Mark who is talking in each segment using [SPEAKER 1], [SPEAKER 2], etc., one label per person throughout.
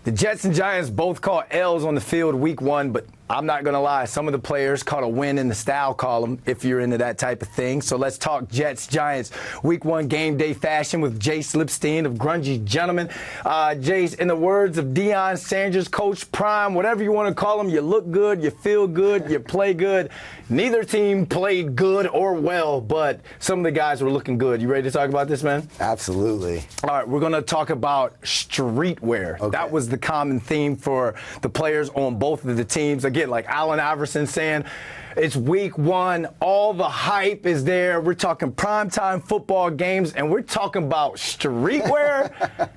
[SPEAKER 1] The Jets and Giants both caught L's on the field week 1, but I'm not going to lie. Some of the players caught a win in the style column if you're into that type of thing. So let's talk Jets, Giants, week 1 game day fashion with Jace Lipstein of Grungy Gentleman. Jace, in the words of Deion Sanders, Coach Prime, whatever you want to call him, you look good, you feel good, you play good. Neither team played good or well, but some of the guys were looking good. You ready to talk about this, man?
[SPEAKER 2] Absolutely.
[SPEAKER 1] All right, we're going to talk about streetwear.
[SPEAKER 2] Okay.
[SPEAKER 1] That was the common theme for the players on both of the teams. Again, like Allen Iverson saying, it's week 1, all the hype is there. We're talking primetime football games, and we're talking about streetwear.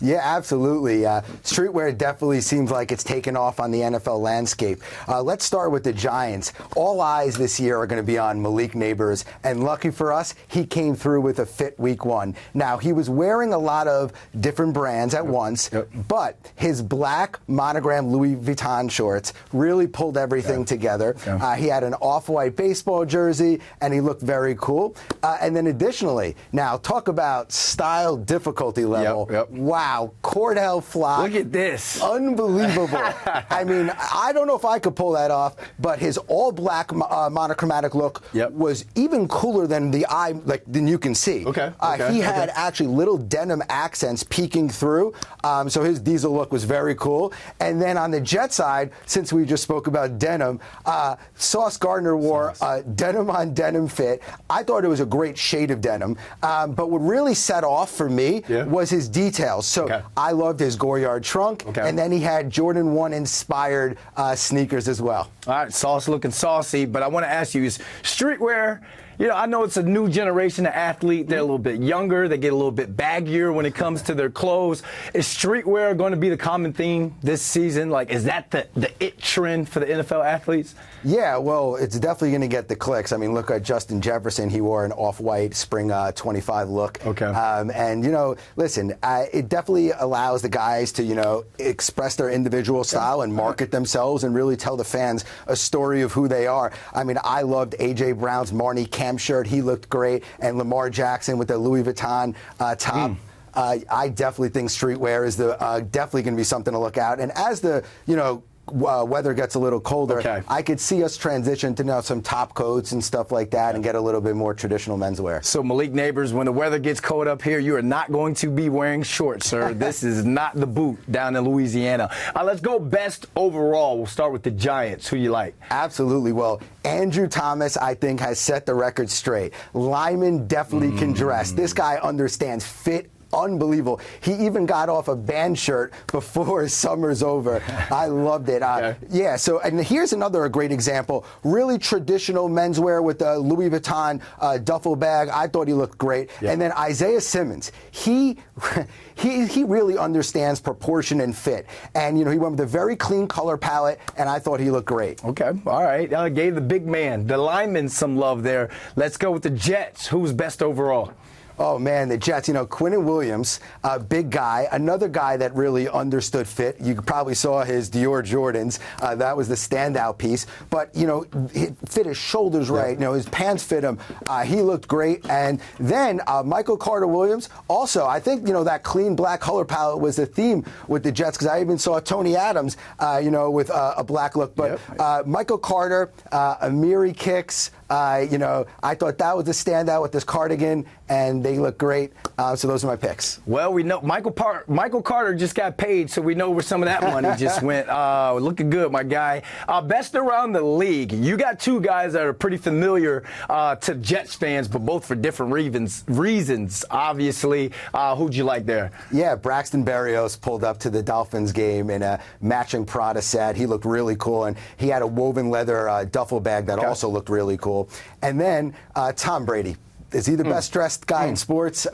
[SPEAKER 2] Yeah, absolutely. Streetwear definitely seems like it's taken off on the NFL landscape. Let's start with the Giants. All eyes this year are going to be on Malik Neighbors, and lucky for us, he came through with a fit week 1. Now, he was wearing a lot of different brands at once, but his black monogram Louis Vuitton shorts really pulled everything together. He had an off-white baseball jersey, and he looked very cool. And then additionally, now talk about style difficulty level. Wow. Cor'dale fly.
[SPEAKER 1] Look at this.
[SPEAKER 2] Unbelievable. I mean, I don't know if I could pull that off, but his all-black monochromatic look was even cooler than than you can see. He had actually little denim accents peeking through, so his diesel look was very cool. And then on the Jet side, since we just spoke about denim, Sauce Gardner wore a denim-on-denim fit. I thought it was a great shade of denim, but what really set off for me was his details. So I loved his Goyard trunk, and then he had Jordan 1 inspired sneakers as well.
[SPEAKER 1] All right, Sauce looking saucy, but I want to ask you, is streetwear, you know, I know it's a new generation of athlete. They're a little bit younger. They get a little bit baggier when it comes to their clothes. Is streetwear going to be the common theme this season? Like, is that the it trend for the NFL athletes?
[SPEAKER 2] Yeah, well, it's definitely going to get the clicks. I mean, look at Justin Jefferson. He wore an off-white spring 25 look. And, you know, listen, it definitely allows the guys to, you know, express their individual style and market themselves and really tell the fans a story of who they are. I mean, I loved A.J. Brown's Marnie Camp shirt. He looked great. And Lamar Jackson with the Louis Vuitton top. I definitely think streetwear is definitely going to be something to look out. And as the, you know, weather gets a little colder, I could see us transition to now some top coats and stuff like that and get a little bit more traditional menswear.
[SPEAKER 1] So Malik Neighbors, when the weather gets cold up here, you are not going to be wearing shorts, sir. This is not the boot down in Louisiana. Let's go best overall. We'll start with the Giants. Who you like?
[SPEAKER 2] Absolutely. Well, Andrew Thomas, I think, has set the record straight. Lyman definitely can dress. This guy understands fit. Unbelievable. He even got off a band shirt before summer's over. I loved it. Yeah, so, and here's another great example. Really traditional menswear with the Louis Vuitton duffel bag. I thought he looked great. And then Isaiah Simmons, he really understands proportion and fit. And, you know, he went with a very clean color palette, and I thought he looked great.
[SPEAKER 1] All right. I gave the big man, the lineman, some love there. Let's go with the Jets. Who's best overall?
[SPEAKER 2] Oh, man, the Jets, you know, Quinnen Williams, big guy, another guy that really understood fit. You probably saw his Dior Jordans. That was the standout piece. But, you know, he fit his shoulders right. You know, his pants fit him. He looked great. And then Michael Carter-Williams, also, I think, you know, that clean black color palette was the theme with the Jets, because I even saw Tony Adams, you know, with a black look. But Michael Carter, Amiri kicks, you know, I thought that was the standout with this cardigan, and they look great. So those are my picks.
[SPEAKER 1] Well, we know Michael Carter just got paid, so we know where some of that money just went. Looking good, my guy. Best around the league. You got two guys that are pretty familiar to Jets fans, but both for different reasons. Obviously, who'd you like there?
[SPEAKER 2] Yeah, Braxton Berrios pulled up to the Dolphins game in a matching Prada set. He looked really cool, and he had a woven leather duffel bag that also looked really cool. And then Tom Brady. Is he the best dressed guy in sports?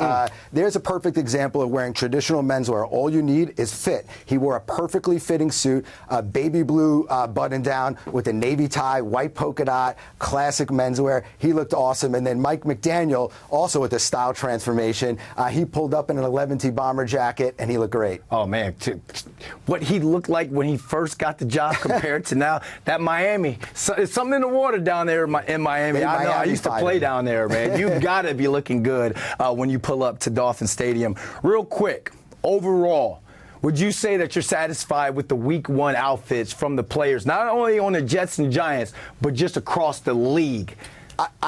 [SPEAKER 2] There's a perfect example of wearing traditional menswear. All you need is fit. He wore a perfectly fitting suit, a baby blue button down with a navy tie, white polka dot, classic menswear. He looked awesome. And then Mike McDaniel, also with a style transformation, he pulled up in an 11T bomber jacket, and he looked great.
[SPEAKER 1] Oh, man. What he looked like when he first got the job compared to now, that Miami. It's something in the water down there in Miami. I know. I used to play down there, man. You got to be looking good when you pull up to Dolphin Stadium. Real quick, overall, Would you say that you're satisfied with the Week 1 outfits from the players, not only on the Jets and Giants, but just across the league?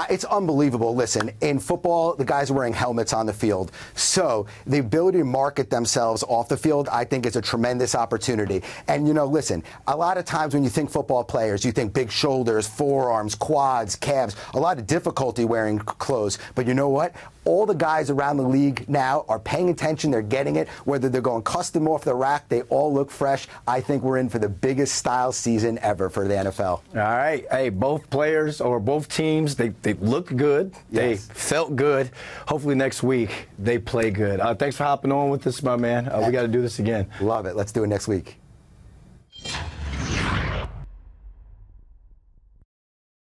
[SPEAKER 2] It's unbelievable. Listen, in football, the guys are wearing helmets on the field. So the ability to market themselves off the field, I think, is a tremendous opportunity. And, listen, a lot of times when you think football players, you think big shoulders, forearms, quads, calves, a lot of difficulty wearing clothes. But you know what? All the guys around the league now are paying attention. They're getting it. Whether they're going custom off the rack, they all look fresh. I think we're in for the biggest style season ever for the NFL.
[SPEAKER 1] All right. Hey, both players or both teams, they looked good.
[SPEAKER 2] Yes.
[SPEAKER 1] They felt good. Hopefully next week they play good. Thanks for hopping on with us, my man. We got to do this again.
[SPEAKER 2] Love it. Let's do it next week.